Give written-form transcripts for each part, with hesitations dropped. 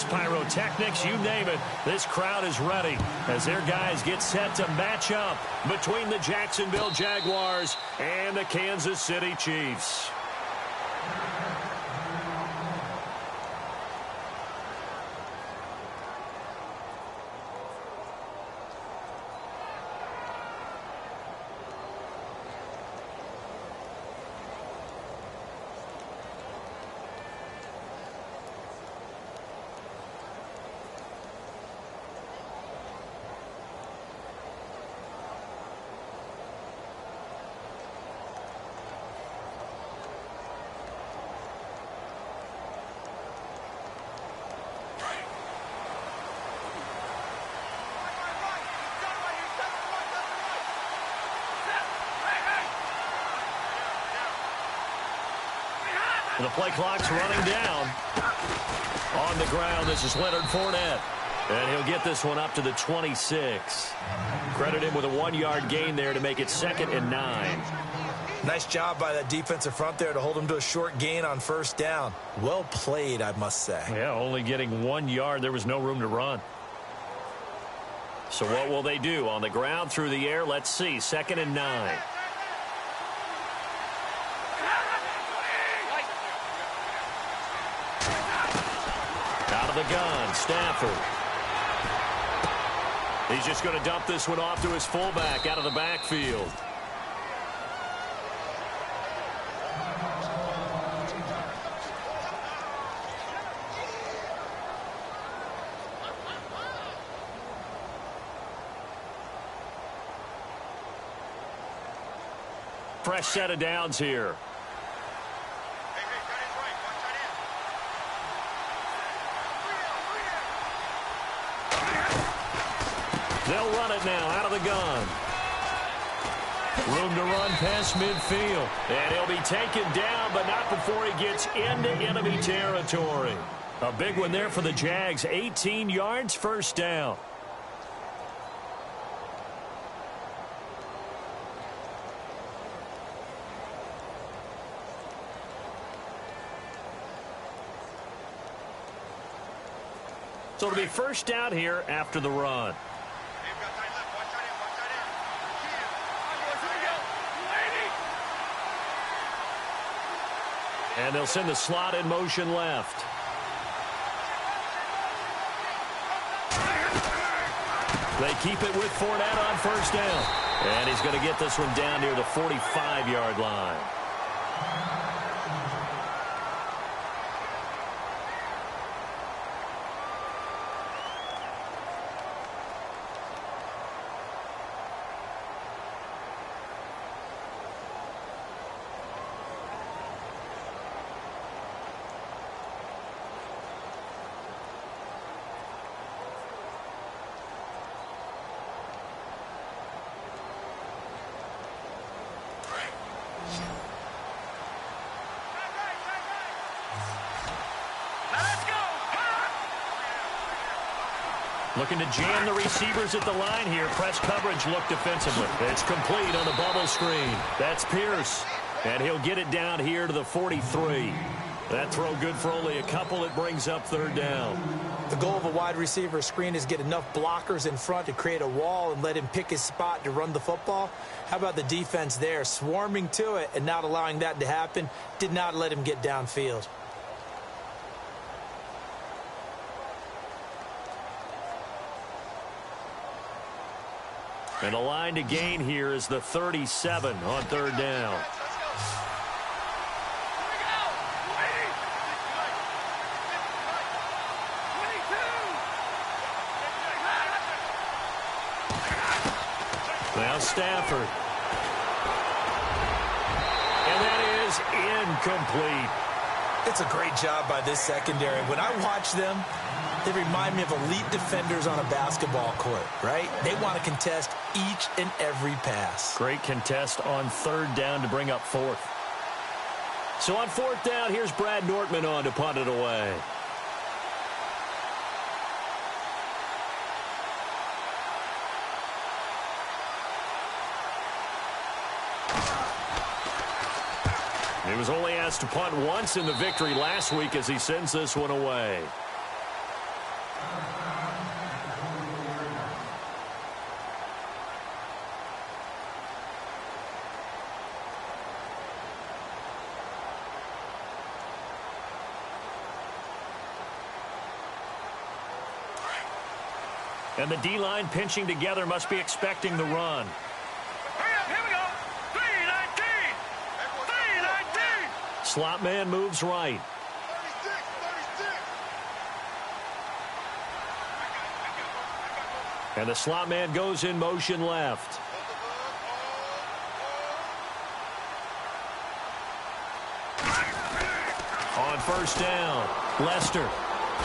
fireworks, pyrotechnics, you name it. This crowd is ready as their guys get set to match up between the Jacksonville Jaguars and the Kansas City Chiefs. The play clock's running down. On the ground, this is Leonard Fournette. And he'll get this one up to the 26. Credit him with a 1-yard gain there to make it 2nd and 9. Nice job by that defensive front there to hold him to a short gain on 1st down. Well played, I must say. Yeah, only getting 1 yard. There was no room to run. So what will they do? On the ground, through the air, let's see. 2nd and 9. The gun, Stafford. He's just going to dump this one off to his fullback out of the backfield. Fresh set of downs here. They'll run it now out of the gun. Room to run past midfield. And he'll be taken down, but not before he gets into enemy territory. A big one there for the Jags. 18 yards, 1st down. So it'll be 1st down here after the run. And they'll send the slot in motion left. They keep it with Fournette on 1st down. And he's going to get this one down near the 45-yard line. Looking to jam the receivers at the line here. Press coverage look defensively. It's complete on the bubble screen. That's Pierce. And he'll get it down here to the 43. That throw good for only a couple. It brings up 3rd down. The goal of a wide receiver screen is get enough blockers in front to create a wall and let him pick his spot to run the football. How about the defense there? Swarming to it and not allowing that to happen. Did not let him get downfield. And the line to gain here is the 37 on 3rd down. Now Stafford. And that is incomplete. It's a great job by this secondary. When I watch them, they remind me of elite defenders on a basketball court, right? They want to contest each and every pass. Great contest on 3rd down to bring up 4th. So on 4th down, here's Brad Nortman on to punt it away. He was only asked to punt once in the victory last week as he sends this one away. And the D-line pinching together must be expecting the run. Hurry up, here we go. 319. 319. Slot man moves right. 36. And the slot man goes in motion left. On first down, Lester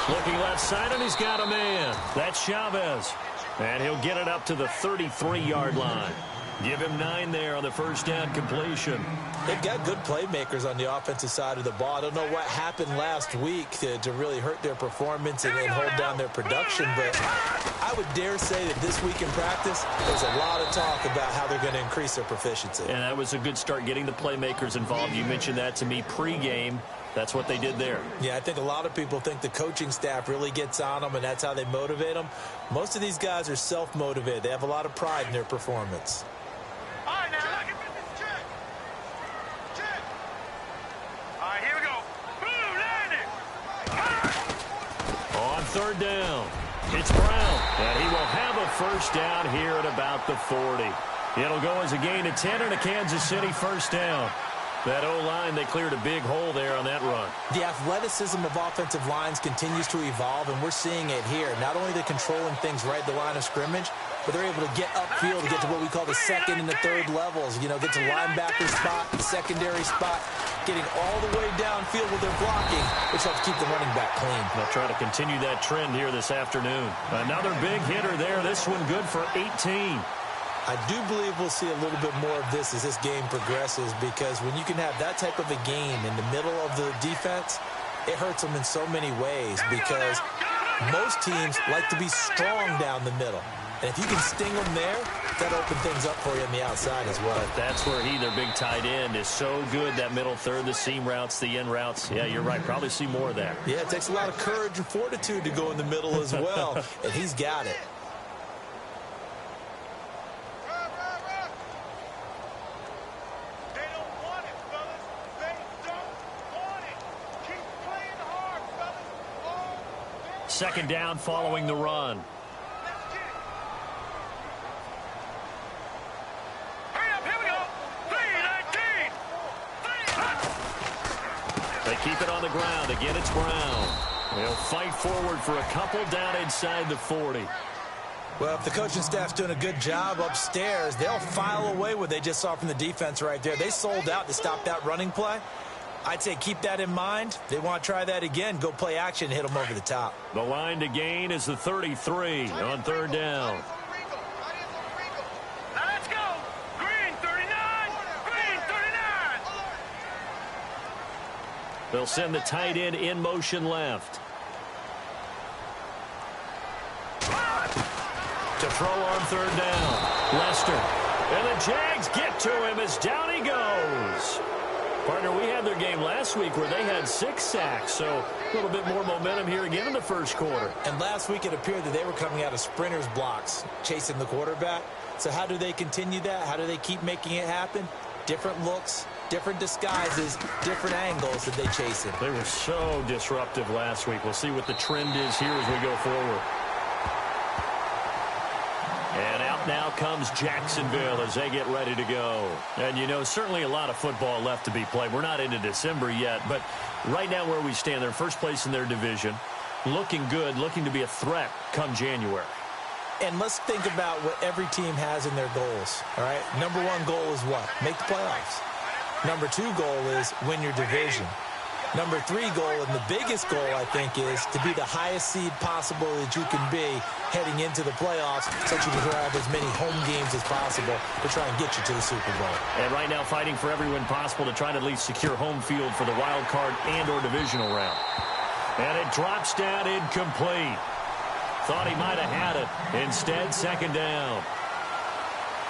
looking left side, and he's got a man. That's Chavez. And he'll get it up to the 33-yard line. Give him 9 there on the first down completion. They've got good playmakers on the offensive side of the ball. I don't know what happened last week to really hurt their performance and hold down their production, but I would dare say that this week in practice, there's a lot of talk about how they're going to increase their proficiency. And that was a good start, getting the playmakers involved. You mentioned that to me pregame. That's what they did there. Yeah, I think a lot of people think the coaching staff really gets on them, and that's how they motivate them. Most of these guys are self-motivated. They have a lot of pride in their performance. All right, now, look at this. Check. All right, here we go. Boom, landed. On third down, it's Brown. And he will have a first down here at about the 40. It'll go as a gain of 10 and a Kansas City first down. That O-line, they cleared a big hole there on that run. The athleticism of offensive lines continues to evolve, and we're seeing it here. Not only they're controlling things right at the line of scrimmage, but they're able to get upfield to get to what we call the second and the third levels. You know, get to linebacker spot, the secondary spot, getting all the way downfield with their blocking, which helps keep the running back clean. They'll try to continue that trend here this afternoon. Another big hitter there. This one good for 18. I do believe we'll see a little bit more of this as this game progresses, because when you can have that type of a game in the middle of the defense, it hurts them in so many ways, because most teams like to be strong down the middle. And if you can sting them there, that'll open things up for you on the outside as well. But that's where their big tight end, is so good, that middle third, the seam routes, the in routes. Yeah, you're right. Probably see more of that. Yeah, it takes a lot of courage and fortitude to go in the middle as well, and he's got it. Second down following the run. Hurry up, here we go. 319. They keep it on the ground. Again, it's Brown. They'll fight forward for a couple down inside the 40. Well, if the coaching staff's doing a good job upstairs, they'll file away what they just saw from the defense right there. They sold out to stop that running play. I'd say keep that in mind. They want to try that again. Go play action, hit them over the top. The line to gain is the 33 on third down. Now let's go. Green 39. Green 39. They'll send the tight end in motion left. To throw on third down. Lester. And the Jags get to him as down he goes. Partner, we had their game last week where they had 6 sacks, so a little bit more momentum here again in the first quarter. And last week it appeared that they were coming out of sprinters blocks, chasing the quarterback. So how do they continue that? How do they keep making it happen? Different looks, different disguises, different angles that they chase him. They were so disruptive last week. We'll see what the trend is here as we go forward. And out now comes Jacksonville as they get ready to go. And, you know, certainly a lot of football left to be played. We're not into December yet, but right now where we stand, they're first place in their division, looking good, looking to be a threat come January. And let's think about what every team has in their goals, all right? Number 1 goal is what? Make the playoffs. Number 2 goal is win your division. Number 3 goal, and the biggest goal, I think, is to be the highest seed possible that you can be heading into the playoffs, so that you can have as many home games as possible to try and get you to the Super Bowl. And right now fighting for every win possible to try to at least secure home field for the wild card and or divisional round. And it drops down incomplete. Thought he might have had it. Instead, second down.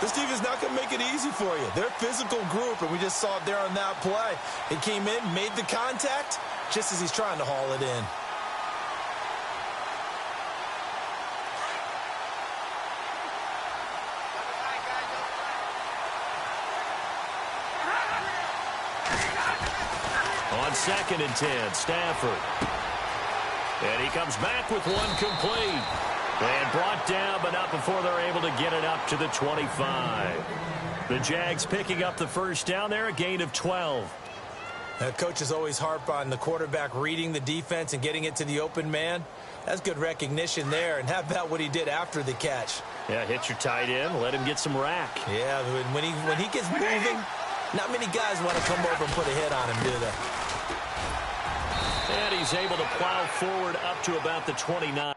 This team is not going to make it easy for you. They're a physical group, and we just saw it there on that play. He came in, made the contact, just as he's trying to haul it in. On 2nd and 10, Stafford. And he comes back with one complete. And brought down, but not before they're able to get it up to the 25. The Jags picking up the first down there, a gain of 12. Coaches always harp on the quarterback reading the defense and getting it to the open man. That's good recognition there. And how about what he did after the catch? Yeah, hit your tight end, let him get some rack. Yeah, when he gets moving, not many guys want to come over and put a hit on him, do they? And he's able to plow forward up to about the 29.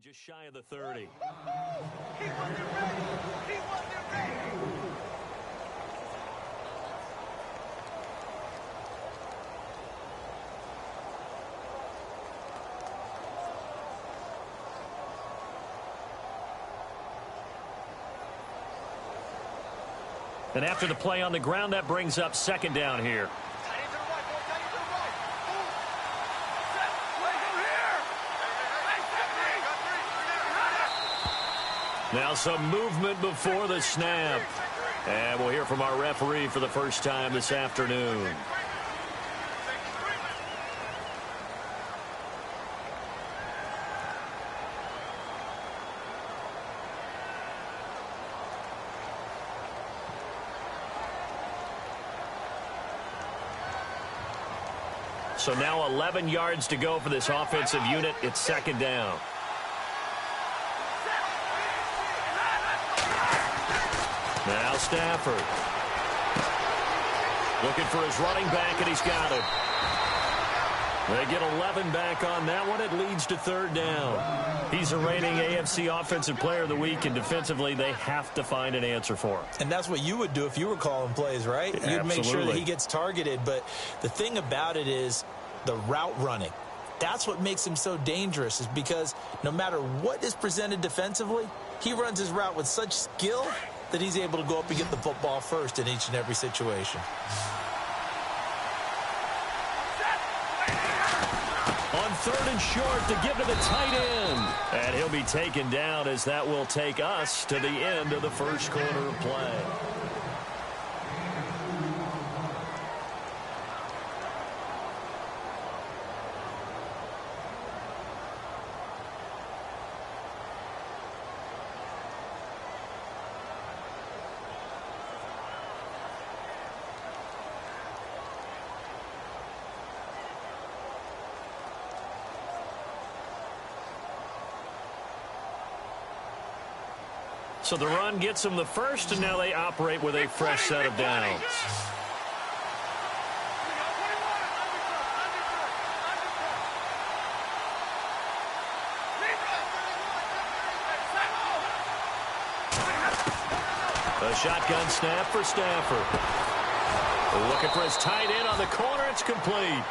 just shy of the 30. He wasn't ready. He wasn't ready. And after the play on the ground, that brings up second down here. Now some movement before the snap. And we'll hear from our referee for the first time this afternoon. So now 11 yards to go for this offensive unit. It's second down. Now Stafford. Looking for his running back, and he's got it. They get 11 back on that one. It leads to third down. He's a reigning AFC Offensive Player of the Week, and defensively they have to find an answer for him. And that's what you would do if you were calling plays, right? Yeah, you'd make sure that he gets targeted. But the thing about it is the route running. That's what makes him so dangerous, is because no matter what is presented defensively, he runs his route with such skill that he's able to go up and get the football first in each and every situation. On third and short to give to the tight end. And he'll be taken down, as that will take us to the end of the first quarter of play. So the run gets them the first, and now they operate with a fresh set of downs. A shotgun snap for Stafford. Looking for his tight end on the corner. It's complete.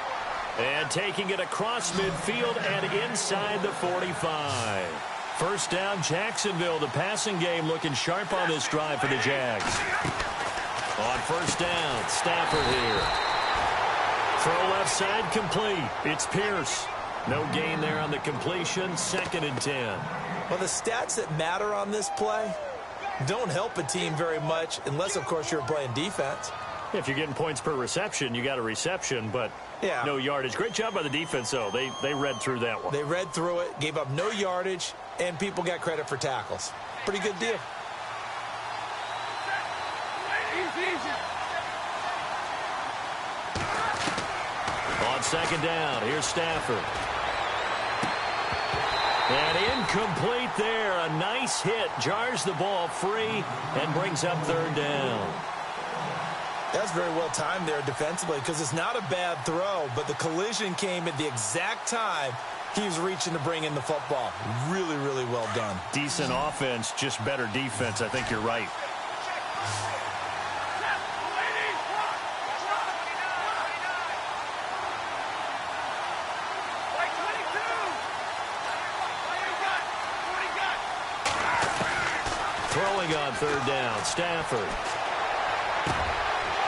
And taking it across midfield and inside the 45. First down, Jacksonville. The passing game looking sharp on this drive for the Jags. On first down, Stafford here. Throw left side, complete. It's Pierce. No gain there on the completion. Second and 10. Well, the stats that matter on this play don't help a team very much unless, of course, you're playing defense. If you're getting points per reception, you got a reception, but no yardage. Great job by the defense, though. They read through that one. They read through it, gave up no yardage, and people got credit for tackles. Pretty good deal. On second down, here's Stafford. And incomplete there. A nice hit. Jars the ball free and brings up third down. That's very well timed there defensively, because it's not a bad throw, but the collision came at the exact time he was reaching to bring in the football. Really, really well done. Decent offense, just better defense. I think you're right. Throwing on third down, Stafford.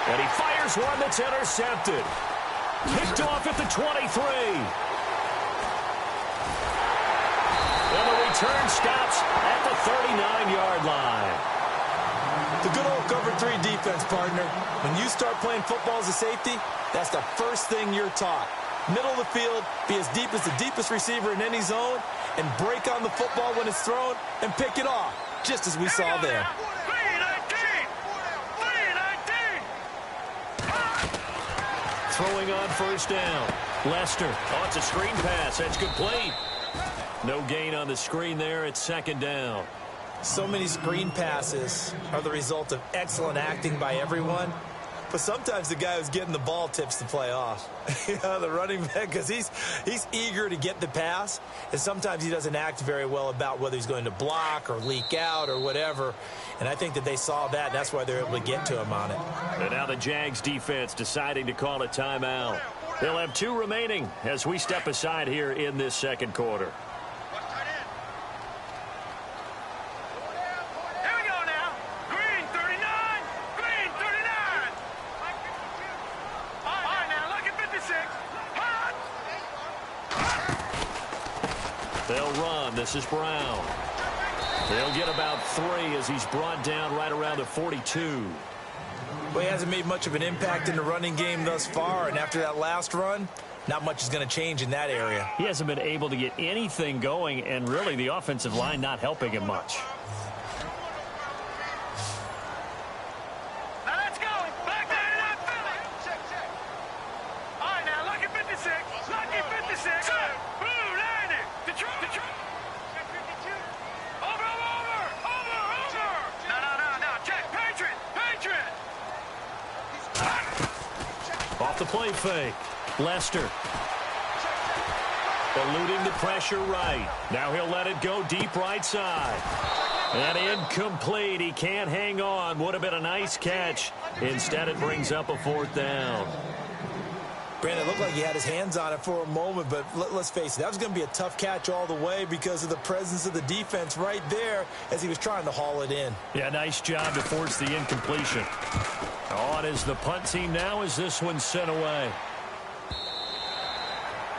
And he fires one that's intercepted. Picked off at the 23. And the return stops at the 39-yard line. The good old cover three defense, partner. When you start playing football as a safety, that's the first thing you're taught. Middle of the field, be as deep as the deepest receiver in any zone, and break on the football when it's thrown and pick it off, just as we saw there. Throwing on first down. Lester. Oh, it's a screen pass. That's complete. No gain on the screen there. It's second down. So many screen passes are the result of excellent acting by everyone. But sometimes the guy who's getting the ball tips the play off. The running back, because he's eager to get the pass, and sometimes he doesn't act very well about whether he's going to block or leak out or whatever. And I think that they saw that. That's why they're able to get to him on it. And now the Jags defense deciding to call a timeout. They'll have 2 remaining as we step aside here in this second quarter. They'll run. This is Brown. They'll get about 3 as he's brought down right around the 42. Well, he hasn't made much of an impact in the running game thus far, and after that last run, not much is going to change in that area. He hasn't been able to get anything going, and really the offensive line not helping him much. Now let's go. Back there to that Philly. All right, now lucky 56. Lucky 56. Blue landed. Detroit. Over. No. Check. Patriot. Off the play fake. Lester. Eluding the pressure right. Now he'll let it go deep right side. And incomplete. He can't hang on. Would have been a nice catch. Instead, it brings up a 4th down. Brandon, it looked like he had his hands on it for a moment, but let's face it, that was going to be a tough catch all the way because of the presence of the defense right there as he was trying to haul it in. Yeah, nice job to force the incompletion. On is the punt team now as this one's sent away.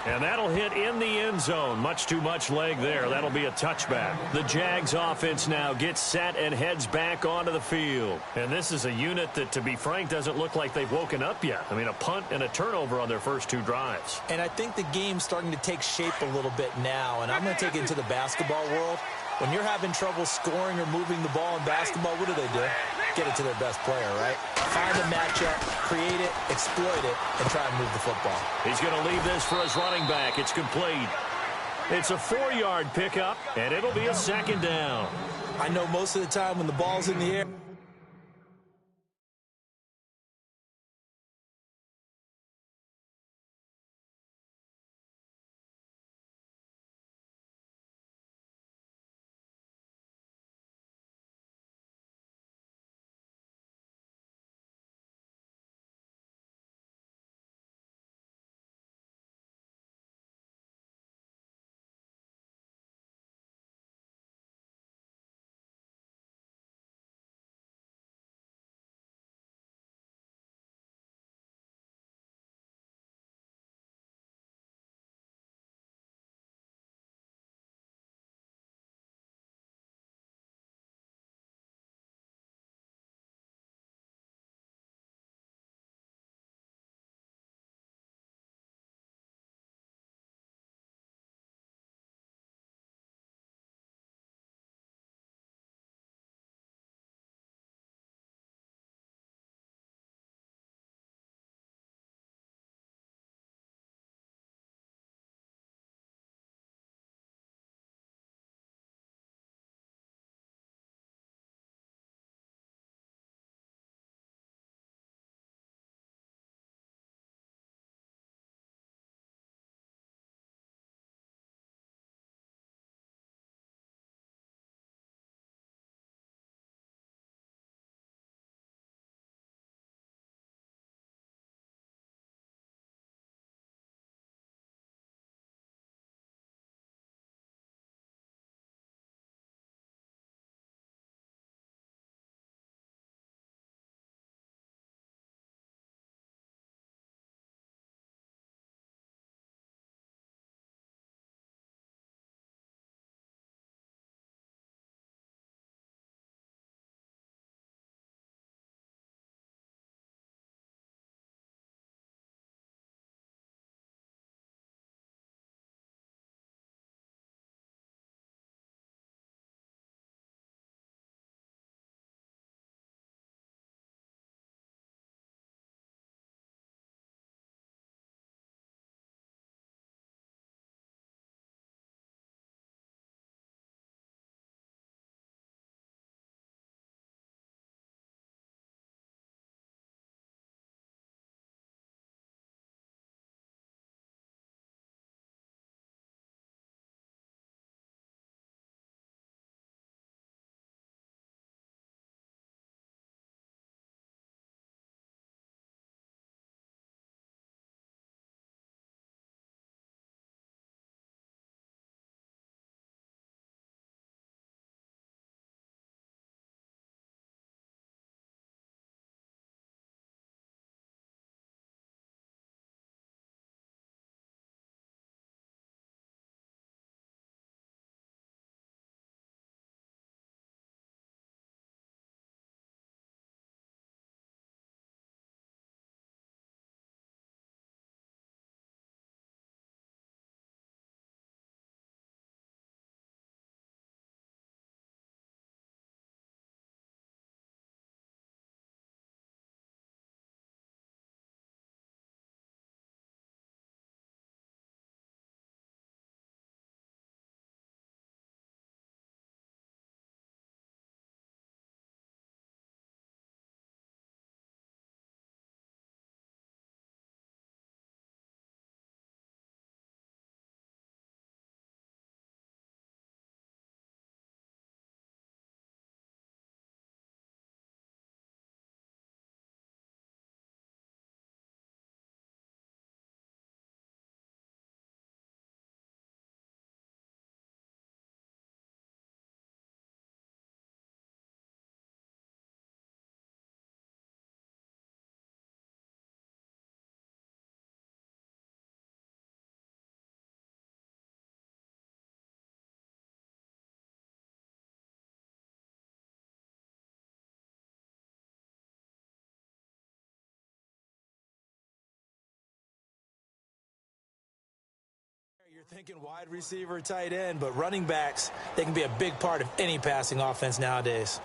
And that'll hit in the end zone. Much too much leg there. That'll be a touchback. The Jags offense now gets set and heads back onto the field. And this is a unit that, to be frank, doesn't look like they've woken up yet. I mean, a punt and a turnover on their first 2 drives. And I think the game's starting to take shape a little bit now. And I'm going to take it into the basketball world. When you're having trouble scoring or moving the ball in basketball, what do? Get it to their best player, right? Find a matchup, create it, exploit it, and try and move the football. He's going to leave this for his running back. It's complete. It's a 4-yard pickup, and it'll be a 2nd down. I know most of the time when the ball's in the air, You're thinking wide receiver, tight end, but running backs, they can be a big part of any passing offense nowadays.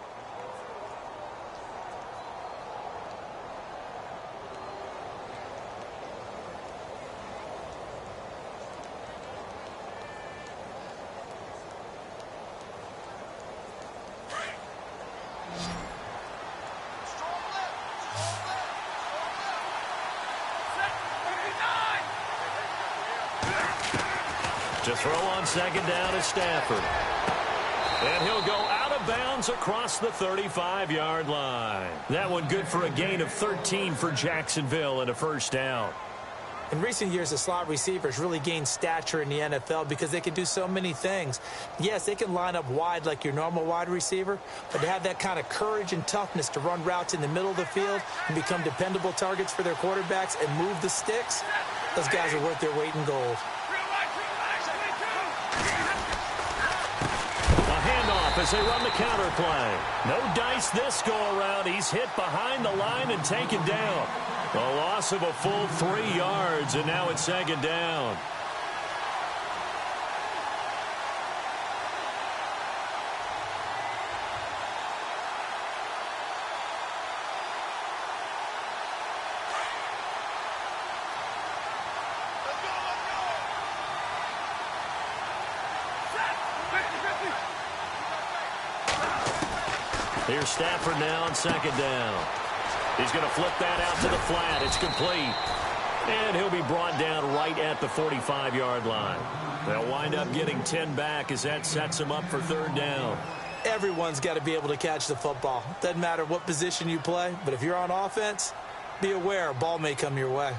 To throw on second down is Stafford. And he'll go out of bounds across the 35-yard line. That one good for a gain of 13 for Jacksonville and a first down. In recent years, the slot receivers really gained stature in the NFL because they can do so many things. Yes, they can line up wide like your normal wide receiver, but to have that kind of courage and toughness to run routes in the middle of the field and become dependable targets for their quarterbacks and move the sticks, those guys are worth their weight in gold. As they run the counter play. No dice this go-around. He's hit behind the line and taken down. A loss of a full 3 yards, and now it's second down. Here's Stafford now on second down. He's going to flip that out to the flat. It's complete. And he'll be brought down right at the 45-yard line. They'll wind up getting 10 back as that sets them up for third down. Everyone's got to be able to catch the football. Doesn't matter what position you play, but if you're on offense, be aware a ball may come your way.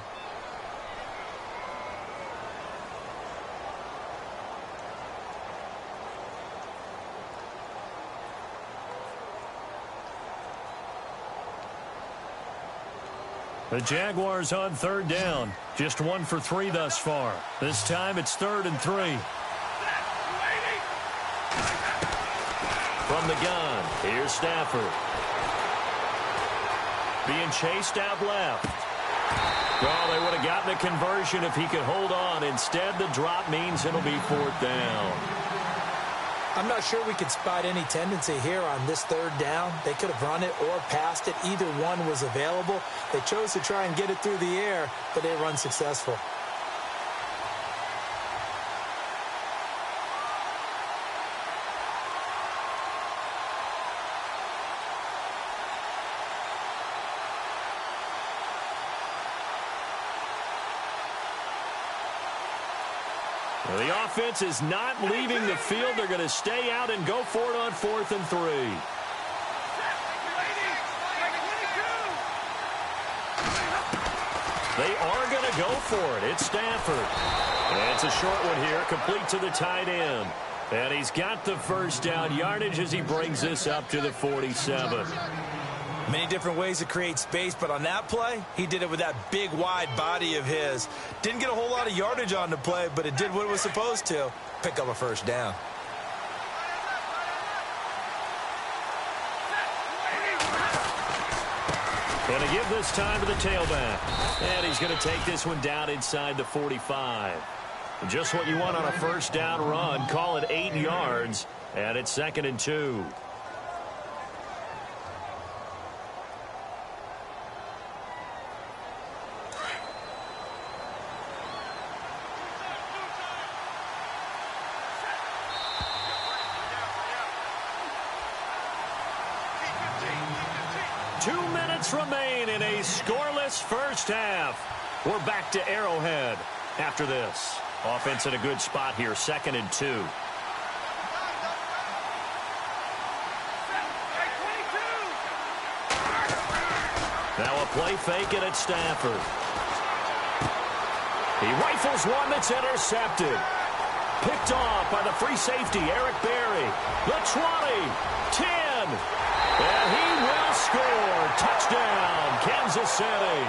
The Jaguars on third down. Just 1 for 3 thus far. This time it's 3rd and 3. From the gun, here's Stafford. Being chased out left. Well, they would have gotten a conversion if he could hold on. Instead, the drop means it'll be 4th down. I'm not sure we could spot any tendency here on this third down. They could have run it or passed it. Either one was available. They chose to try and get it through the air, but they were unsuccessful. The offense is not leaving the field. They're going to stay out and go for it on 4th and 3. They are going to go for it. It's Stafford. And it's a short one here, complete to the tight end. And he's got the first down yardage as he brings this up to the 47. Many different ways to create space, but on that play, he did it with that big, wide body of his. Didn't get a whole lot of yardage on the play, but it did what it was supposed to. Pick up a first down. Going to give this time to the tailback. And he's going to take this one down inside the 45. Just what you want on a first down run. Call it 8 yards, and it's 2nd and 2. Remain in a scoreless first half. We're back to Arrowhead after this. Offense in a good spot here, 2nd and 2. Now a play fake, and it's Stafford. He rifles one that's intercepted. Picked off by the free safety, Eric Berry. The 20, 10. And he will score. Touchdown, Kansas City.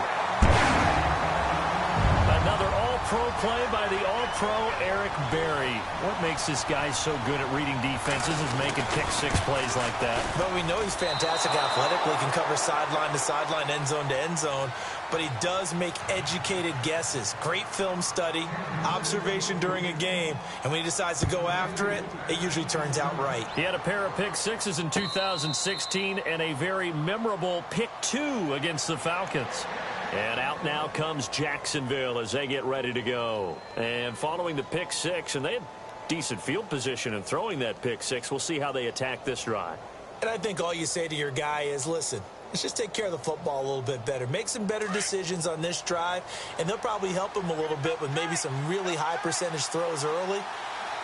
Another all-pro play by the all-pro Eric Berry. What makes this guy so good at reading defenses is making pick-six plays like that. But we know he's fantastic athletically, can cover sideline to sideline, end zone to end zone. But he does make educated guesses. Great film study, observation during a game. And when he decides to go after it, it usually turns out right. He had a pair of pick-sixes in 2016 and a very memorable pick-two against the Falcons. And out now comes Jacksonville as they get ready to go. And following the pick-six, and they had decent field position in throwing that pick-six. We'll see how they attack this drive. And I think all you say to your guy is, listen, let's just take care of the football a little bit better. Make some better decisions on this drive, and they'll probably help him a little bit with maybe some really high-percentage throws early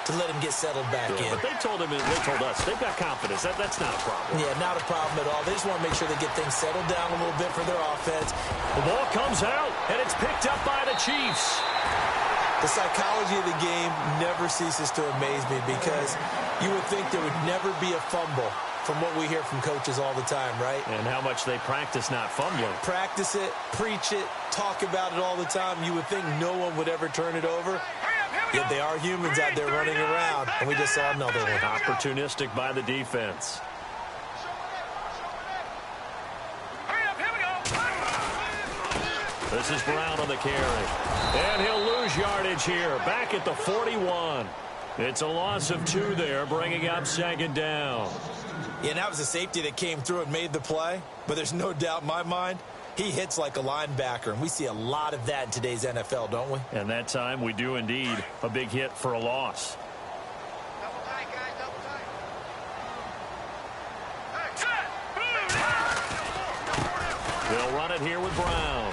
to let him get settled back in. But they told us they've got confidence. That's not a problem. Yeah, not a problem at all. They just want to make sure they get things settled down a little bit for their offense. The ball comes out, and it's picked up by the Chiefs. The psychology of the game never ceases to amaze me because you would think there would never be a fumble from what we hear from coaches all the time, right? And how much they practice not fumbling. Practice it, preach it, talk about it all the time. You would think no one would ever turn it over. Yet they are humans out there running around, and we just saw another one. Opportunistic by the defense. This is Brown on the carry. And he'll lose yardage here. Back at the 41. It's a loss of 2 there, bringing up second down. Yeah, and that was a safety that came through and made the play. But there's no doubt in my mind, he hits like a linebacker, and we see a lot of that in today's NFL, don't we? And that time we do indeed. A big hit for a loss. Double tight, guys, double tight. They'll run it here with Brown.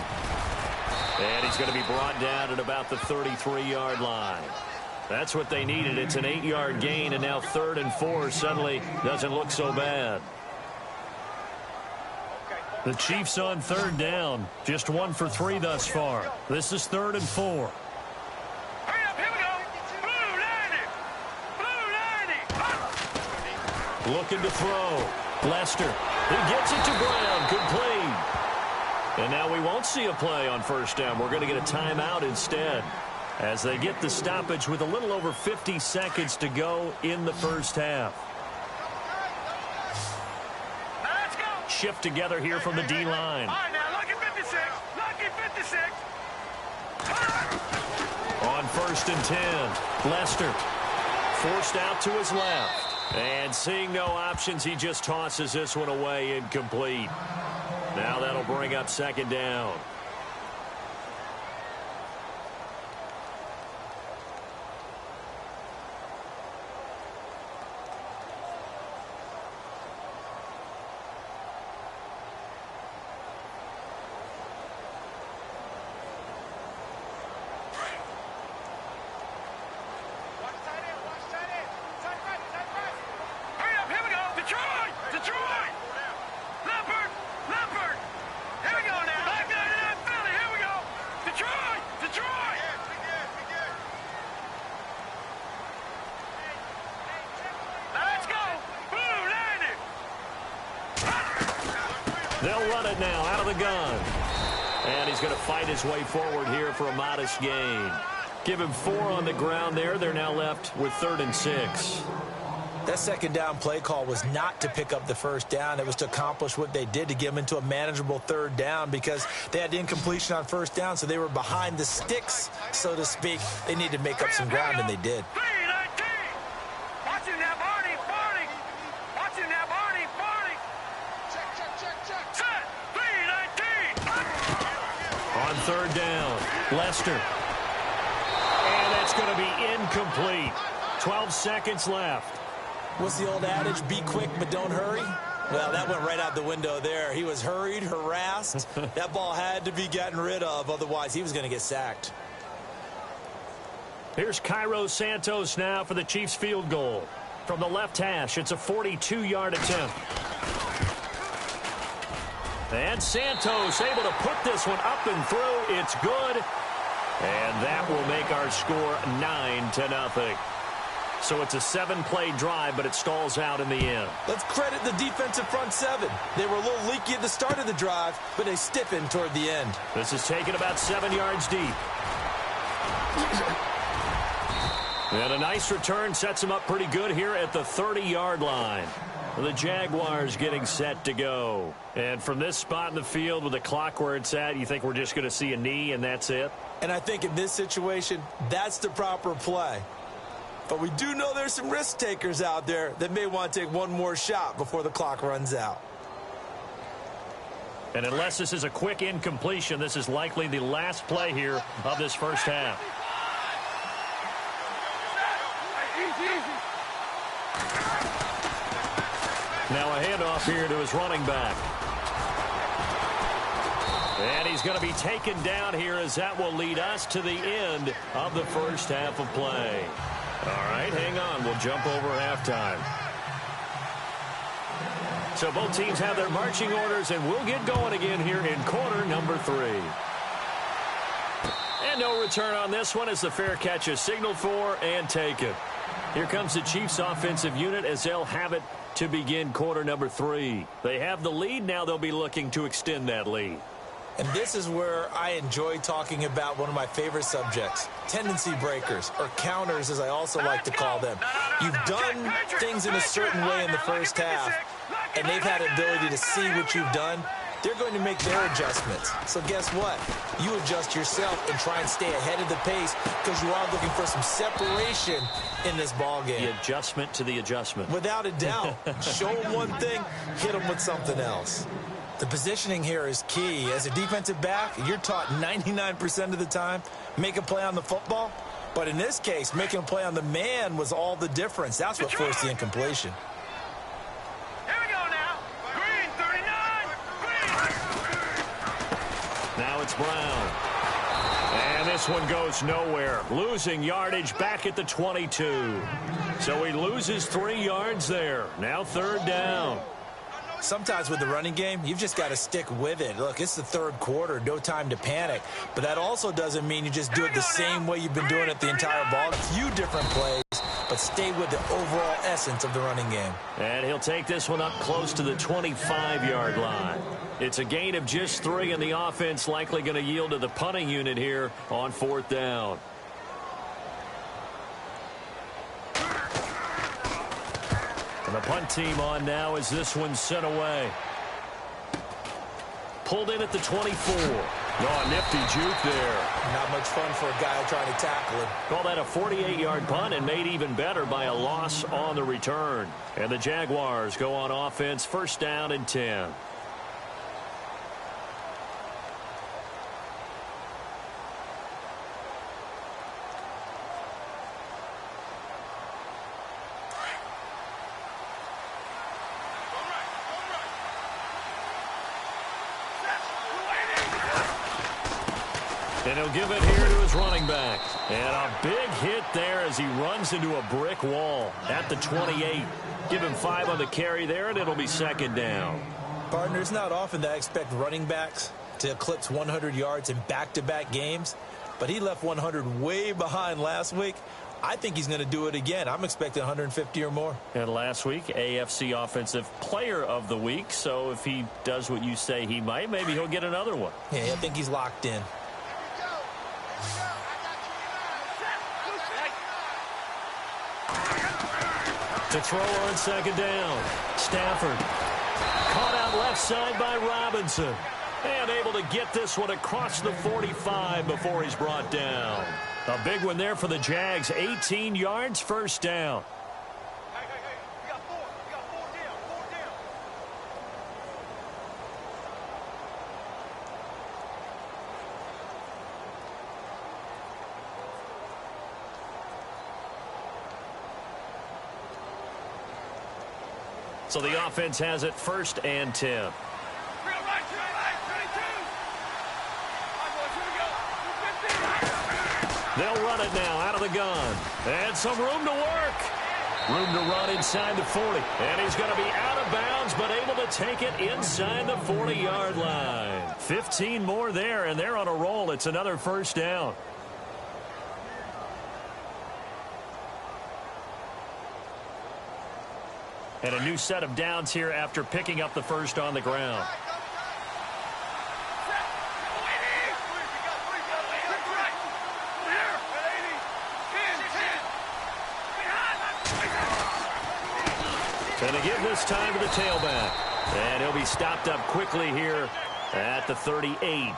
And he's going to be brought down at about the 33-yard line. That's what they needed. It's an 8-yard gain, and now 3rd and 4 suddenly doesn't look so bad. The Chiefs on 3rd down. Just 1 for 3 thus far. This is 3rd and 4. Hurry up, here we go. Blue 90. Blue 90. Looking to throw. Lester. He gets it to Brown. Complete. And now we won't see a play on 1st down. We're going to get a timeout instead as they get the stoppage with a little over 50 seconds to go in the 1st half. Let's go. Shift together here from the D-line. All right, now, lucky 56. Lucky 56. On 1st and 10, Lester forced out to his left. And seeing no options, he just tosses this one away, incomplete. Now that'll bring up 2nd down. They'll run it now out of the gun. And he's going to fight his way forward here for a modest gain. Give him 4 on the ground there. They're now left with 3rd and 6. That 2nd down play call was not to pick up the 1st down. It was to accomplish what they did to get them into a manageable 3rd down because they had incompletion on 1st down, so they were behind the sticks, so to speak. They needed to make up some ground, and they did. Watching that Barney. Watching that Barney. Check. Set. 3-19. On 3rd down, Lester. And it's going to be incomplete. 12 seconds left. What's the old adage? Be quick, but don't hurry. Well, that went right out the window there. He was hurried, harassed. That ball had to be gotten rid of. Otherwise, he was going to get sacked. Here's Cairo Santos now for the Chiefs field goal. From the left hash, it's a 42-yard attempt. And Santos able to put this one up and through. It's good. And that will make our score 9-0. So it's a 7-play drive, but it stalls out in the end. Let's credit the defensive front 7. They were a little leaky at the start of the drive, but they stiffened toward the end. This is taken about 7 yards deep. And a nice return sets him up pretty good here at the 30-yard line. The Jaguars getting set to go. And from this spot in the field with the clock where it's at, you think we're just going to see a knee and that's it? And I think in this situation, that's the proper play. But we do know there's some risk takers out there that may want to take one more shot before the clock runs out. And unless this is a quick incompletion, this is likely the last play here of this first half. Now a handoff here to his running back. And he's going to be taken down here as that will lead us to the end of the first half of play. All right, hang on. We'll jump over halftime. So both teams have their marching orders, and we'll get going again here in quarter number 3. And no return on this one as the fair catch is signaled for and taken. Here comes the Chiefs offensive unit as they'll have it to begin quarter number 3. They have the lead. Now they'll be looking to extend that lead. And this is where I enjoy talking about one of my favorite subjects, tendency breakers, or counters as I also like to call them. You've done things in a certain way in the first half, and they've had the ability to see what you've done. They're going to make their adjustments. So guess what? You adjust yourself and try and stay ahead of the pace because you are looking for some separation in this ball game. The adjustment to the adjustment. Without a doubt. Show them one thing, hit them with something else. The positioning here is key. As a defensive back, you're taught 99% of the time, make a play on the football. But in this case, making a play on the man was all the difference. That's what forced the incompletion. Here we go now. Green, 39. Green. Now it's Brown. And this one goes nowhere. Losing yardage back at the 22. So he loses 3 yards there. Now third down. Sometimes with the running game, you've just got to stick with it. Look, it's the third quarter, no time to panic. But that also doesn't mean you just do it the same way you've been doing it the entire ball. A few different plays, but stay with the overall essence of the running game. And he'll take this one up close to the 25-yard line. It's a gain of just 3, and the offense likely going to yield to the punting unit here on fourth down. And the punt team on now as this one's sent away. Pulled in at the 24. Oh, nifty juke there. Not much fun for a guy trying to tackle him. Call that a 48-yard punt and made even better by a loss on the return. And the Jaguars go on offense, first down and 10. And he'll give it here to his running back. And a big hit there as he runs into a brick wall at the 28. Give him 5 on the carry there, and it'll be second down. Partner, it's not often that I expect running backs to eclipse 100 yards in back-to-back games, but he left 100 way behind last week. I think he's going to do it again. I'm expecting 150 or more. And last week, AFC Offensive Player of the Week. So if he does what you say he might, maybe he'll get another one. Yeah, I think he's locked in. To throw on second down. Stafford. Caught out left side by Robinson. And able to get this one across the 45 before he's brought down. A big one there for the Jags. 18 yards, first down. We got 4. We got 4 down. 4 down. So the offense has it first and 10. Real right, 32. All right, boys, here we go. They'll run it now out of the gun. And some room to work. Room to run inside the 40. And he's going to be out of bounds, but able to take it inside the 40-yard line. 15 more there, and they're on a roll. It's another first down. And a new set of downs here after picking up the first on the ground. And they give this time to the tailback. And he'll be stopped up quickly here at the 38.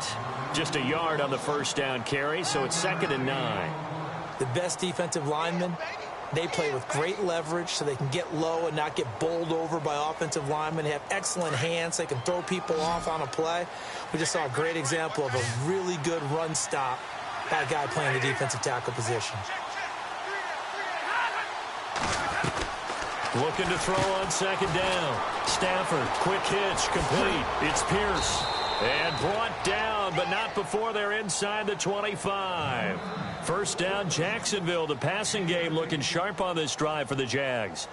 Just a yard on the first down carry, so it's 2nd and 9. The best defensive linemen, they play with great leverage so they can get low and not get bowled over by offensive linemen. They have excellent hands. They can throw people off on a play. We just saw a great example of a really good run stop by a guy playing the defensive tackle position. Looking to throw on 2nd down. Stafford, quick hitch, complete. It's Pierce. And brought down, but not before they're inside the 25. First down, Jacksonville. The passing game looking sharp on this drive for the Jags.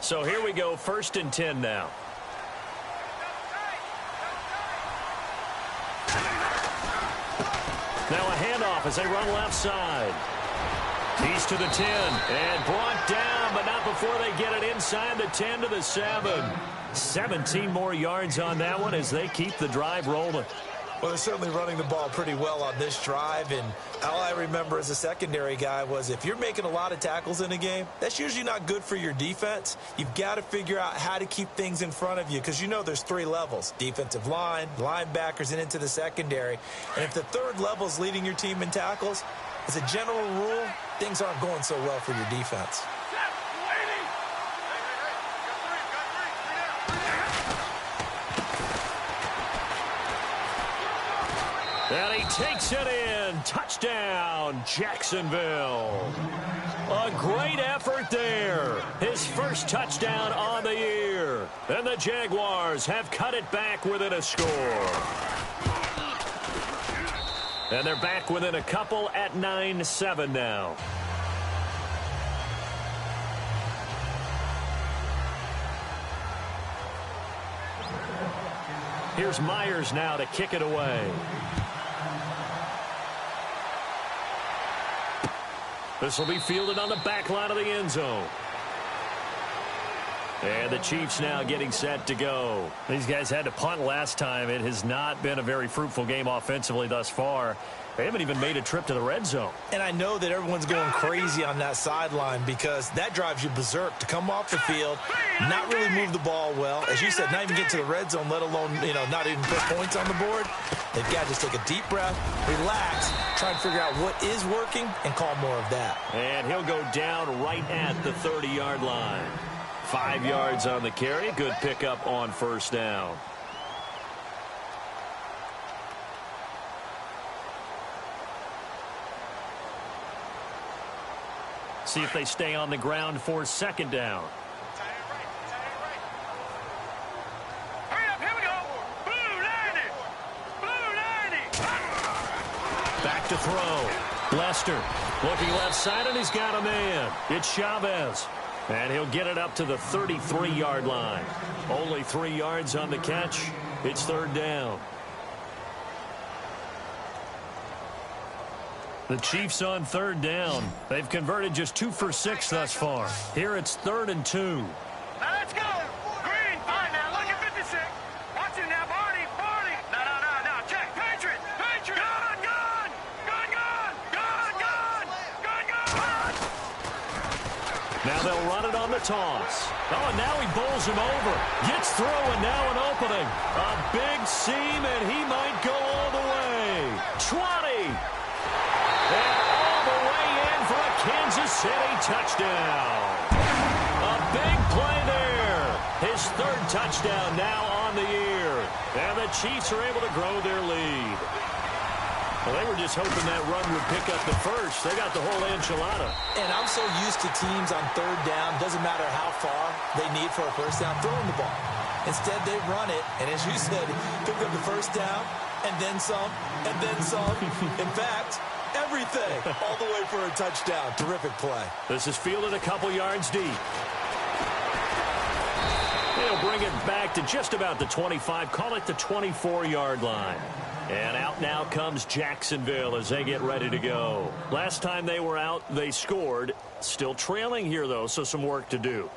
So here we go, 1st and 10 now. Now a handoff as they run left side. He's to the 10 and brought down, but not before they get it inside the 10 to the 7. 17 more yards on that one as they keep the drive rolling. Well, they're certainly running the ball pretty well on this drive, and all I remember as a secondary guy was if you're making a lot of tackles in a game, that's usually not good for your defense. You've got to figure out how to keep things in front of you because you know there's 3 levels, defensive line, linebackers, and into the secondary. And if the 3rd level is leading your team in tackles, as a general rule, things aren't going so well for your defense. And he takes it in. Touchdown, Jacksonville. A great effort there. His first touchdown on the year. And the Jaguars have cut it back within a score. And they're back within a couple at 9-7 now. Here's Myers now to kick it away. This will be fielded on the back line of the end zone. And the Chiefs now getting set to go. These guys had to punt last time. It has not been a very fruitful game offensively thus far. They haven't even made a trip to the red zone. And I know that everyone's going crazy on that sideline because that drives you berserk to come off the field, not really move the ball well. As you said, not even get to the red zone, let alone, not even put points on the board. They've got to just take a deep breath, relax, try and figure out what is working, and call more of that. And he'll go down right at the 30-yard line. 5 yards on the carry. Good pickup on first down. See if they stay on the ground for 2nd down. Hurry up, here we go. Blue 90. Back to throw. Lester looking left side, and he's got a man. It's Chavez. And he'll get it up to the 33-yard line. Only 3 yards on the catch. It's 3rd down. The Chiefs on 3rd down. They've converted just 2 for 6 thus far. Here it's 3rd and 2. Now let's go. Green. All right, now look at 56. Watch it now, Barney. No. Check. Patriot. Gun. Now they'll run it on the toss. Oh, and now he bowls him over. Gets through, and now an opening. A big seam, and he might go all the way. 20. And all the way in for a Kansas City touchdown. A big play there. His 3rd touchdown now on the year. And the Chiefs are able to grow their lead. Well, they were just hoping that run would pick up the first. They got the whole enchilada. And I'm so used to teams on 3rd down, doesn't matter how far they need for a first down, throwing the ball. Instead, they run it, and as you said, pick up the first down, and then some, and then some. In fact, everything, all the way for a touchdown. Terrific play. This is fielded a couple yards deep. They'll bring it back to just about the 25, call it the 24-yard line. And out now comes Jacksonville as they get ready to go. Last time they were out, they scored. Still trailing here, though, so some work to do.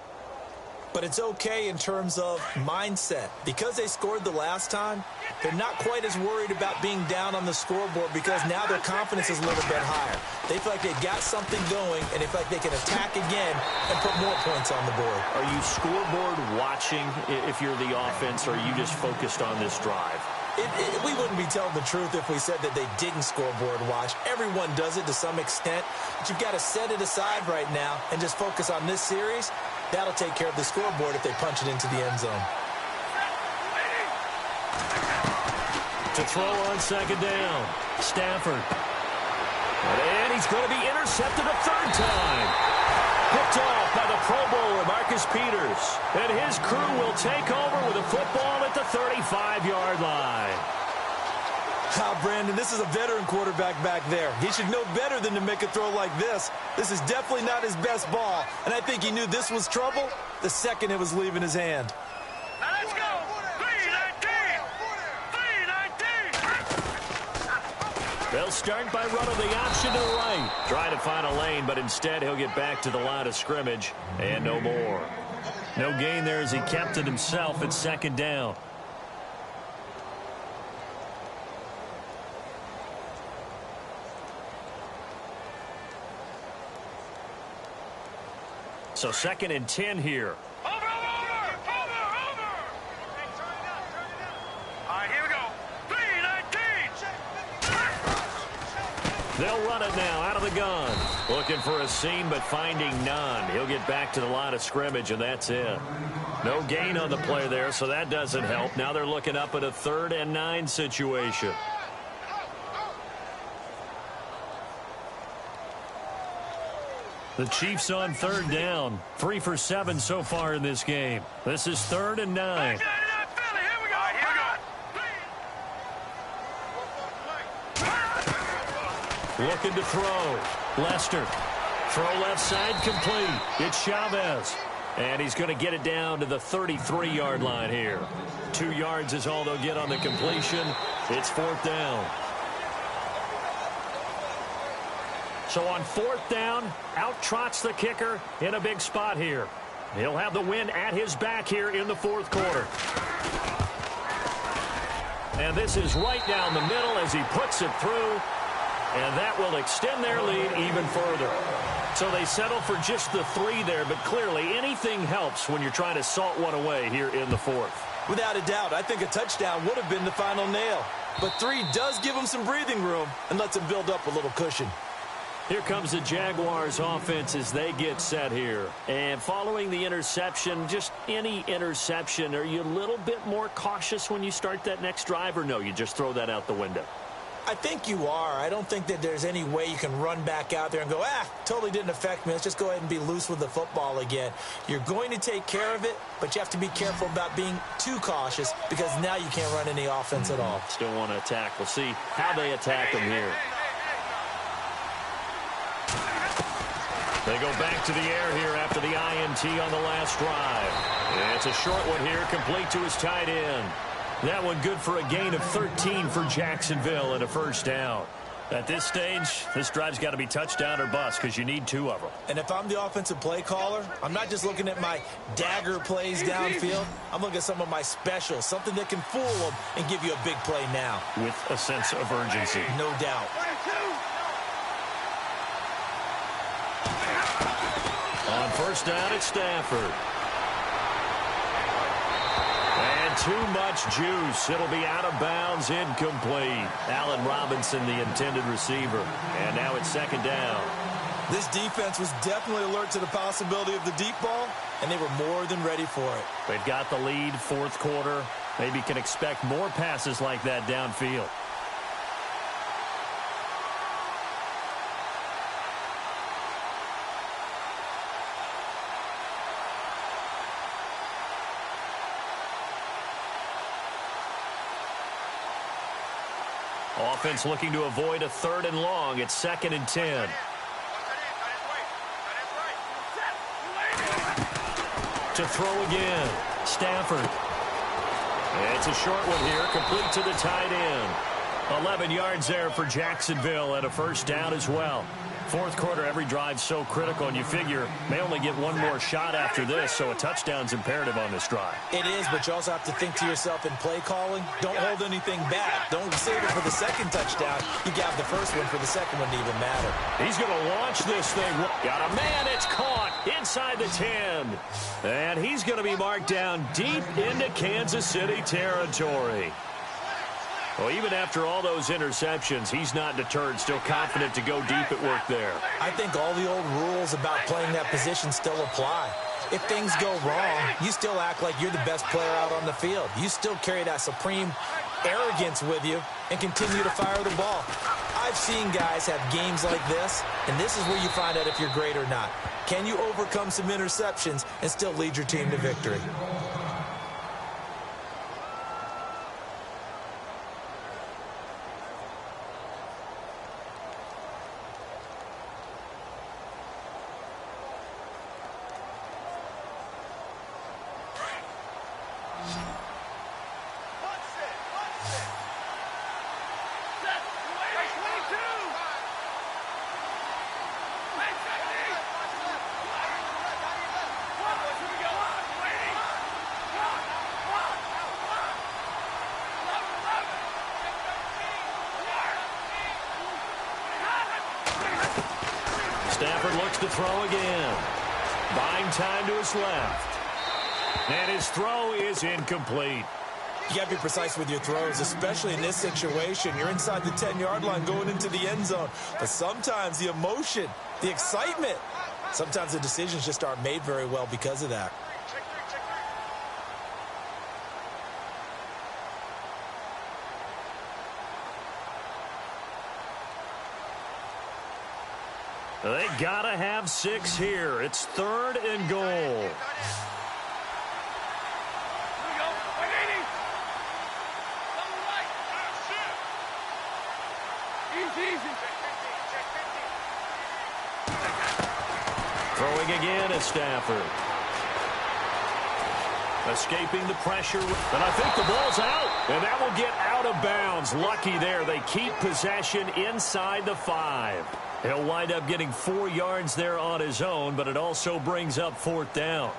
But it's okay in terms of mindset. Because they scored the last time, they're not quite as worried about being down on the scoreboard because now their confidence is a little bit higher. They feel like they've got something going, and they feel like they can attack again and put more points on the board. Are you scoreboard watching if you're the offense, or are you just focused on this drive? We wouldn't be telling the truth if we said that they didn't scoreboard watch. Everyone does it to some extent, but you've got to set it aside right now and just focus on this series. That'll take care of the scoreboard if they punch it into the end zone. To throw on second down, Stafford. And he's going to be intercepted a third time. Picked off by the Pro Bowler, Marcus Peters. And his crew will take over with a football at the 35-yard line. Brandon, this is a veteran quarterback back there. He should know better than to make a throw like this. This is definitely not his best ball, and I think he knew this was trouble the second it was leaving his hand. Now let's go. 3-19. They'll start by running the option to the right. Trying to find a lane, but instead he'll get back to the line of scrimmage, and no more. No gain there as he kept it himself at second down. So 2nd and 10 here. Over. All right, here we go. 3-19. They'll run it now out of the gun. Looking for a seam, but finding none. He'll get back to the line of scrimmage, and that's it. No gain on the play there, so that doesn't help. Now they're looking up at a 3rd and 9 situation. The Chiefs on 3rd down. 3 for 7 so far in this game. This is 3rd and 9. Looking to throw. Lester. Throw left side complete. It's Chavez. And he's going to get it down to the 33-yard line here. 2 yards is all they'll get on the completion. It's 4th down. So on 4th down, out trots the kicker in a big spot here. He'll have the wind at his back here in the 4th quarter. And this is right down the middle as he puts it through. And that will extend their lead even further. So they settle for just the 3 there, but clearly anything helps when you're trying to salt one away here in the 4th. Without a doubt, I think a touchdown would have been the final nail. But 3 does give them some breathing room and lets them build up a little cushion. Here comes the Jaguars offense as they get set here. And following the interception, just any interception, are you a little bit more cautious when you start that next drive, or no, you just throw that out the window? I think you are. I don't think that there's any way you can run back out there and go, totally didn't affect me. Let's just go ahead and be loose with the football again. You're going to take care of it, but you have to be careful about being too cautious because now you can't run any offense at all. Still want to attack. We'll see how they attack them here. They go back to the air here after the INT on the last drive. And it's a short one here, complete to his tight end. That one good for a gain of 13 for Jacksonville and a 1st down. At this stage, this drive's got to be touchdown or bust because you need 2 of them. And if I'm the offensive play caller, I'm not just looking at my dagger plays downfield. I'm looking at some of my specials, something that can fool them and give you a big play now. With a sense of urgency. No doubt. On 1st down, it's Stafford. And too much juice. It'll be out of bounds, incomplete. Allen Robinson, the intended receiver. And now it's 2nd down. This defense was definitely alert to the possibility of the deep ball, and they were more than ready for it. They've got the lead, 4th quarter. Maybe can expect more passes like that downfield. Offense looking to avoid a 3rd and long. It's 2nd and 10. To throw again. Stafford. It's a short one here, complete to the tight end. 11 yards there for Jacksonville and a 1st down as well. Fourth quarter, every drive's so critical, and you figure may only get one more shot after this, so a touchdown's imperative on this drive. It is, but you also have to think to yourself in play calling, don't hold anything back. Don't save it for the second touchdown. You got the first one for the second one to even matter. He's going to launch this thing. Got a man. It's caught inside the 10. And he's going to be marked down deep into Kansas City territory. Well, even after all those interceptions, he's not deterred, still confident to go deep at work there. I think all the old rules about playing that position still apply. If things go wrong, you still act like you're the best player out on the field. You still carry that supreme arrogance with you and continue to fire the ball. I've seen guys have games like this, and this is where you find out if you're great or not. Can you overcome some interceptions and still lead your team to victory? Stafford looks to throw again. Buying time to his left. And his throw is incomplete. You got to be precise with your throws, especially in this situation. You're inside the 10-yard line going into the end zone. But sometimes the emotion, the excitement, sometimes the decisions just aren't made very well because of that. They gotta have 6 here. It's 3rd and goal. Here we go. 180. Double right. Easy, easy. Throwing again at Stafford. Escaping the pressure. And I think the ball's out. And that will get out of bounds. Lucky there. They keep possession inside the 5. He'll wind up getting 4 yards there on his own, but it also brings up 4th down.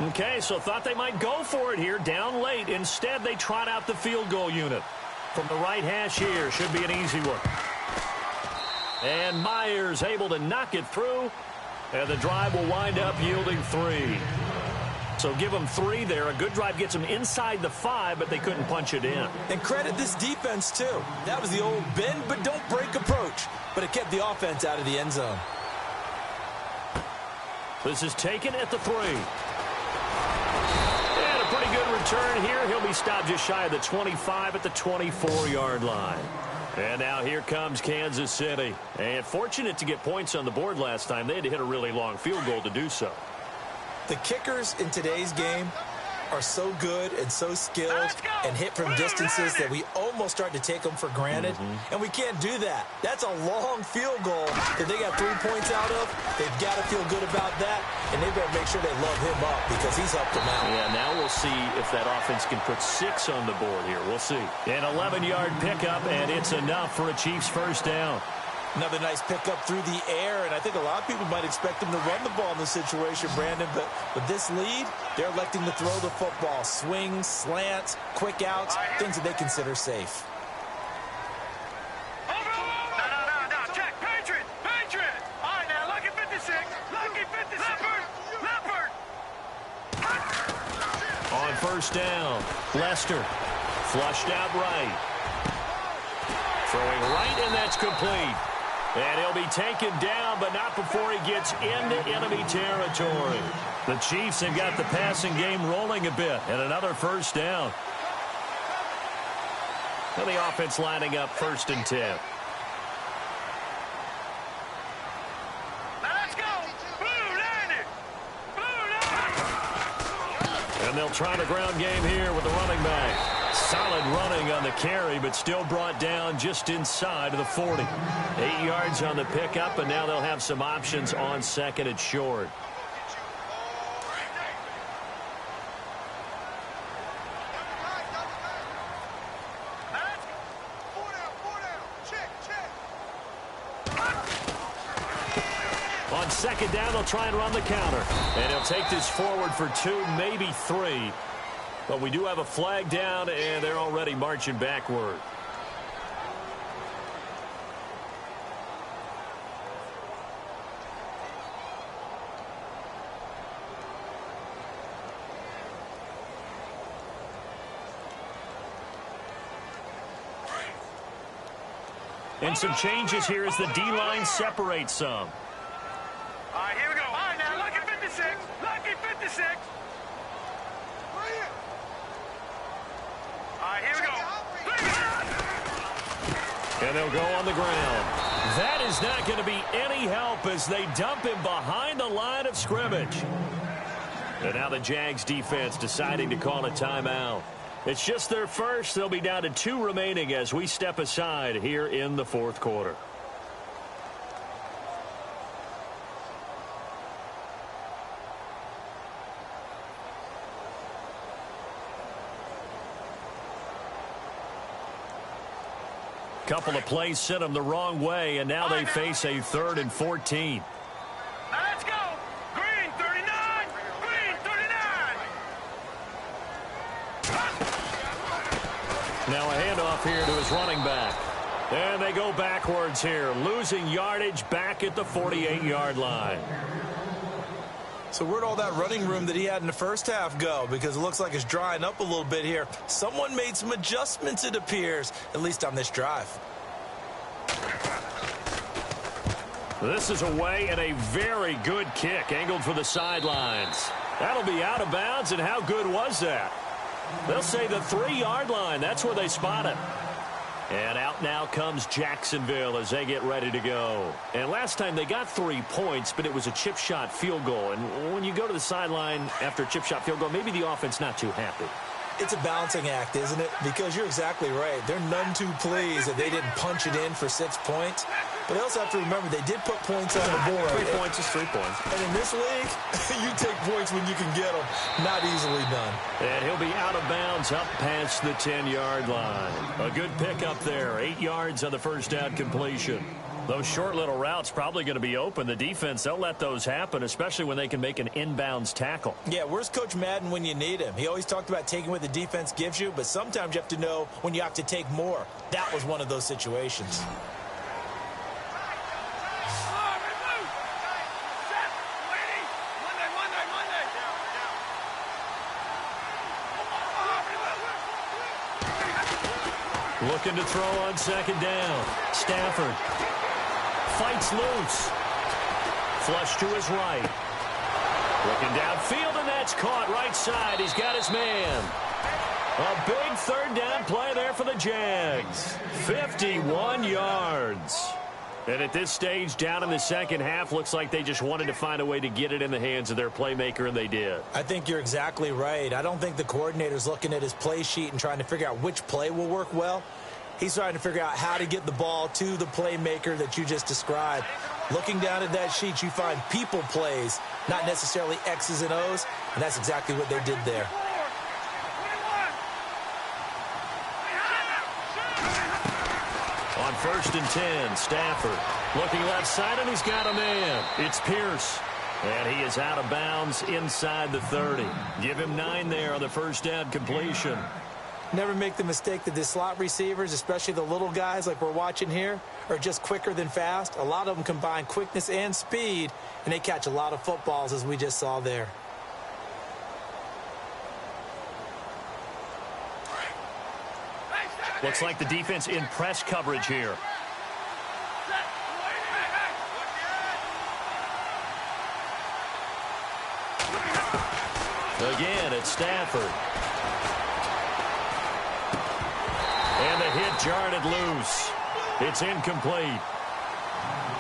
Okay, so thought they might go for it here, down late. Instead, they trot out the field goal unit. From the right hash here, should be an easy one. And Myers able to knock it through, and the drive will wind up yielding 3. So give them 3 there. A good drive gets them inside the 5, but they couldn't punch it in. And credit this defense, too. That was the old bend but don't break approach, but it kept the offense out of the end zone. This is taken at the 3. And a pretty good return here. He'll be stopped just shy of the 25 at the 24-yard line. And now here comes Kansas City. And fortunate to get points on the board last time. They had to hit a really long field goal to do so. The kickers in today's game are so good and so skilled and hit from distances that we almost start to take them for granted. And we can't do that. That's a long field goal that they got 3 points out of. They've got to feel good about that, and they've got to make sure they love him up because he's helped them out. Yeah, now we'll see if that offense can put 6 on the board here. We'll see. An 11-yard pickup, and it's enough for a Chiefs first down. Another nice pickup through the air, and I think a lot of people might expect them to run the ball in this situation, Brandon, but with this lead, they're electing to throw the football. Swings, slants, quick outs, things that they consider safe. No. Check. Patriot. All right, now, lucky 56. Lucky 56. Leopard. On first down, Lester flushed out right. Throwing right, and that's complete. And he'll be taken down, but not before he gets into enemy territory. The Chiefs have got the passing game rolling a bit, and another first down. And the offense lining up 1st and 10. Now let's go. Blue landed. And they'll try the ground game here with the running back. Solid running on the carry, but still brought down just inside of the 40. 8 yards on the pickup, and now they'll have some options on 2nd and short. second down, they'll try and run the counter. And he'll take this forward for 2, maybe 3. But we do have a flag down, and they're already marching backward. And some changes here as the D-line separates some. All right, here we go. All right, now, lucky 56. Lucky 56. All right, here we go. And they'll go on the ground. That is not going to be any help as they dump him behind the line of scrimmage. And now the Jags defense deciding to call a timeout. It's just their first. They'll be down to 2 remaining as we step aside here in the fourth quarter. Couple of plays sent them the wrong way, and now they face a 3rd and 14. Now let's go. Green 39. Green 39. Now a handoff here to his running back. And they go backwards here, losing yardage back at the 48-yard line. So where'd all that running room that he had in the first half go? Because it looks like it's drying up a little bit here. Someone made some adjustments, it appears, at least on this drive. This is away and a very good kick, angled for the sidelines. That'll be out of bounds, and how good was that? They'll say the 3-yard line. That's where they spot it. And out now comes Jacksonville as they get ready to go. And last time they got 3 points, but it was a chip shot field goal. And when you go to the sideline after a chip shot field goal, maybe the offense not too happy. It's a balancing act, isn't it? Because you're exactly right. They're none too pleased that they didn't punch it in for 6 points. But they also have to remember they did put points on the board. 3 points is 3 points. And in this league, you take points when you can get them. Not easily done. And he'll be out of bounds up past the 10-yard line. A good pickup there. 8 yards on the first down completion. Those short little routes probably going to be open. The defense, they'll let those happen, especially when they can make an inbounds tackle. Yeah, where's Coach Madden when you need him? He always talked about taking what the defense gives you, but sometimes you have to know when you have to take more. That was one of those situations. Looking to throw on second down. Stafford fights loose. Flush to his right. Looking downfield, and that's caught right side. He's got his man. A big third down play there for the Jags. 51 yards. And at this stage, down in the second half, looks like they just wanted to find a way to get it in the hands of their playmaker, and they did. I think you're exactly right. I don't think the coordinator's looking at his play sheet and trying to figure out which play will work well. He's trying to figure out how to get the ball to the playmaker that you just described. Looking down at that sheet, you find people plays, not necessarily X's and O's, and that's exactly what they did there. On 1st and 10, Stafford looking left side, and he's got a man. It's Pierce. And he is out of bounds inside the 30. Give him 9 there on the first down completion. Never make the mistake that the slot receivers, especially the little guys like we're watching here, are just quicker than fast. A lot of them combine quickness and speed, and they catch a lot of footballs, as we just saw there. Looks like the defense in press coverage here. Again, it's Stafford. And the hit jarred it loose. It's incomplete.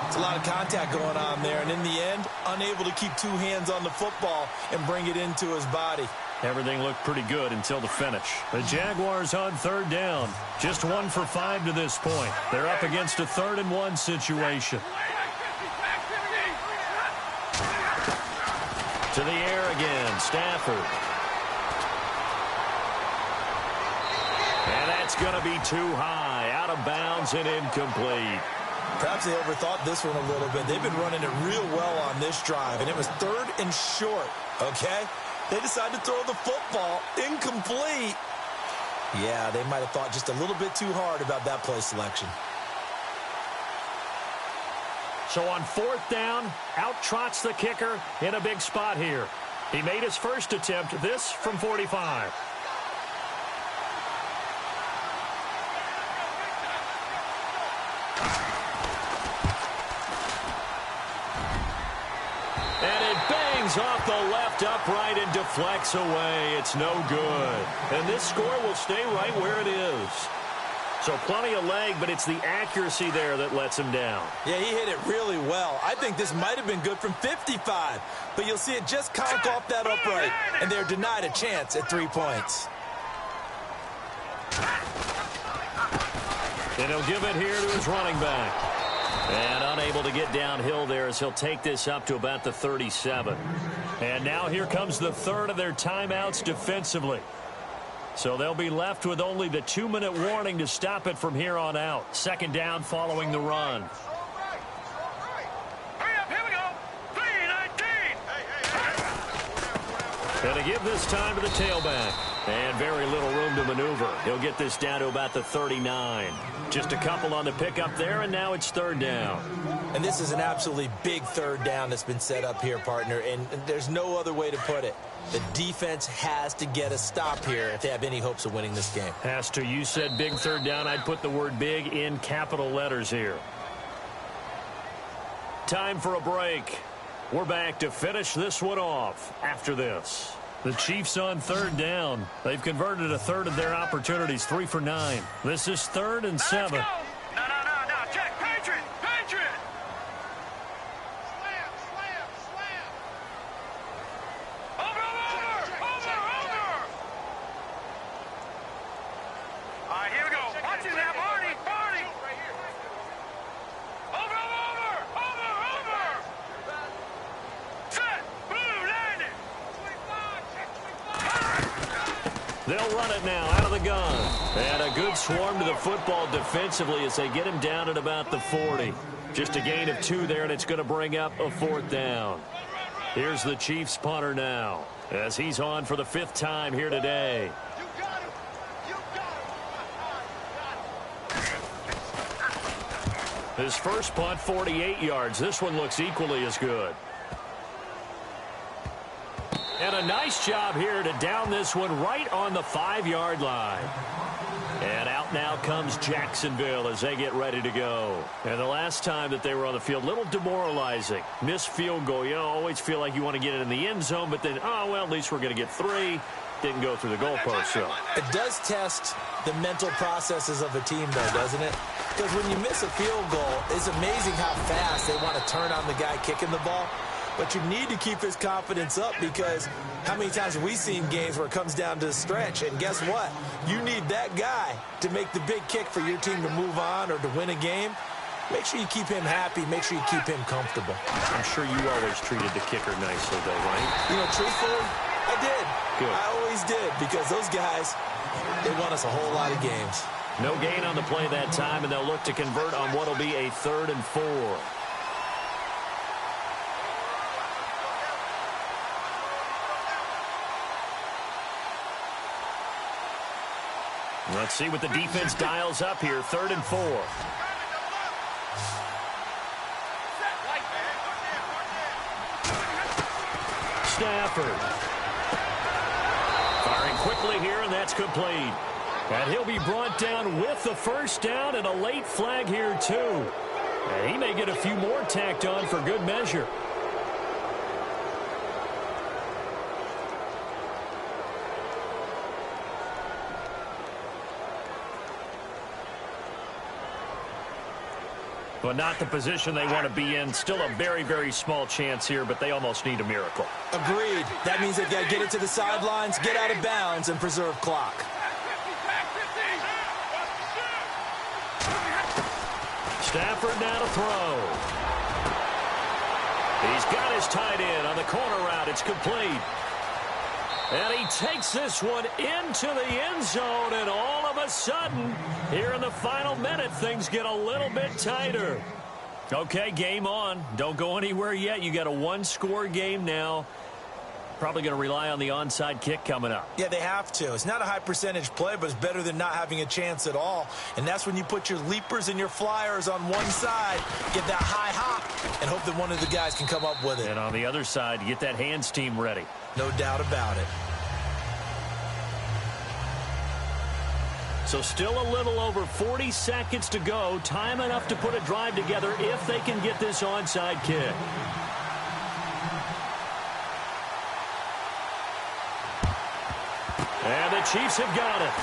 It's a lot of contact going on there, and in the end, unable to keep 2 hands on the football and bring it into his body. Everything looked pretty good until the finish. The Jaguars on 3rd down. Just 1 for 5 to this point. They're up against a 3rd and 1 situation. To the air again, Stafford. And that's going to be too high, out of bounds and incomplete. Perhaps they overthought this one a little bit. They've been running it real well on this drive, and it was 3rd and short, okay? They decided to throw the football incomplete. Yeah, they might have thought just a little bit too hard about that play selection. So on 4th down, out trots the kicker in a big spot here. He made his first attempt, this from 45. And it bangs off the left upright and deflects away. It's no good. And this score will stay right where it is. So plenty of leg, but it's the accuracy there that lets him down. Yeah, he hit it really well. I think this might have been good from 55, but you'll see it just conk off that upright, and they're denied a chance at 3 points. And he'll give it here to his running back. And unable to get downhill there as he'll take this up to about the 37. And now here comes the 3rd of their timeouts defensively. So they'll be left with only the 2-minute warning to stop it from here on out. 2nd down following the run. Hurry up, here we go. 3-19. And to give this time to the tailback. And very little room to maneuver. He'll get this down to about the 39. Just a couple on the pickup there, and now it's 3rd down. And this is an absolutely big 3rd down that's been set up here, partner, and there's no other way to put it. The defense has to get a stop here if they have any hopes of winning this game. Has to. You said big 3rd down. I'd put the word big in capital letters here. Time for a break. We're back to finish this one off after this. The Chiefs on 3rd down. They've converted a 3rd of their opportunities, 3 for 9. This is 3rd and 7. No. Check. Patriot. Over. All right, here we go. Watch this now, Barney. Over. Set. Blue, landing. They'll run it now out of the gun. And a good swarm to the football defensively as they get him down at about the 40. Just a gain of 2 there, and it's going to bring up a 4th down. Here's the Chiefs punter now as he's on for the 5th time here today. His first punt, 48 yards. This one looks equally as good. And a nice job here to down this one right on the 5-yard line. And out now comes Jacksonville as they get ready to go. And the last time that they were on the field, a little demoralizing. Missed field goal. You always feel like you want to get it in the end zone, but then, oh, well, at least we're going to get 3. Didn't go through the goalpost, so. It does test the mental processes of a team, though, doesn't it? Because when you miss a field goal, it's amazing how fast they want to turn on the guy kicking the ball. But you need to keep his confidence up because how many times have we seen games where it comes down to the stretch? And guess what? You need that guy to make the big kick for your team to move on or to win a game. Make sure you keep him happy. Make sure you keep him comfortable. I'm sure you always treated the kicker nicely, though, right? You know, truthfully, I did. Good. I always did because those guys, they won us a whole lot of games. No gain on the play that time, and they'll look to convert on what will be a 3rd and 4. Let's see what the defense dials up here. 3rd and 4. Stafford. Firing quickly here, and that's complete. And he'll be brought down with the 1st down and a late flag here, too. And he may get a few more tacked on for good measure. But not the position they want to be in. Still a very, very small chance here, but they almost need a miracle. Agreed. That means they've got to get it to the sidelines, get out of bounds, and preserve clock. Stafford now to throw. He's got his tight end on the corner route. It's complete. And he takes this one into the end zone, and all of a sudden, here in the final minute, things get a little bit tighter. Okay, game on. Don't go anywhere yet. You got a one-score game now. Probably going to rely on the onside kick coming up. Yeah, they have to. It's not a high-percentage play, but it's better than not having a chance at all. And that's when you put your leapers and your flyers on one side, get that high hop, and hope that one of the guys can come up with it. And on the other side, get that hands team ready. No doubt about it. So still a little over 40 seconds to go. Time enough to put a drive together if they can get this onside kick. And the Chiefs have got it.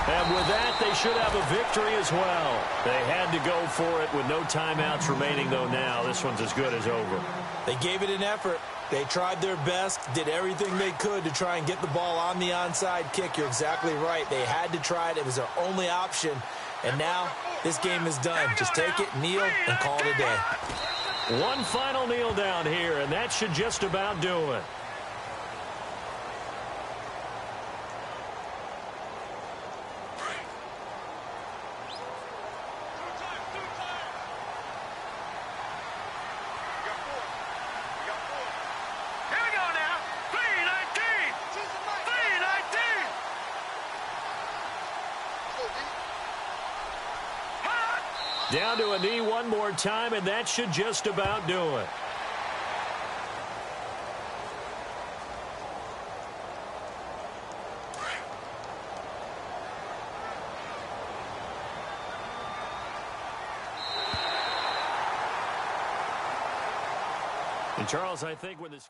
And with that, they should have a victory as well. They had to go for it with no timeouts remaining, though now. This one's as good as over. They gave it an effort. They tried their best, did everything they could to try and get the ball on the onside kick. You're exactly right. They had to try it. It was their only option. And now this game is done. Just take it, kneel, and call it a day. One final kneel down here, and that should just about do it. Down to a knee one more time, and that should just about do it. And Charles, I think when this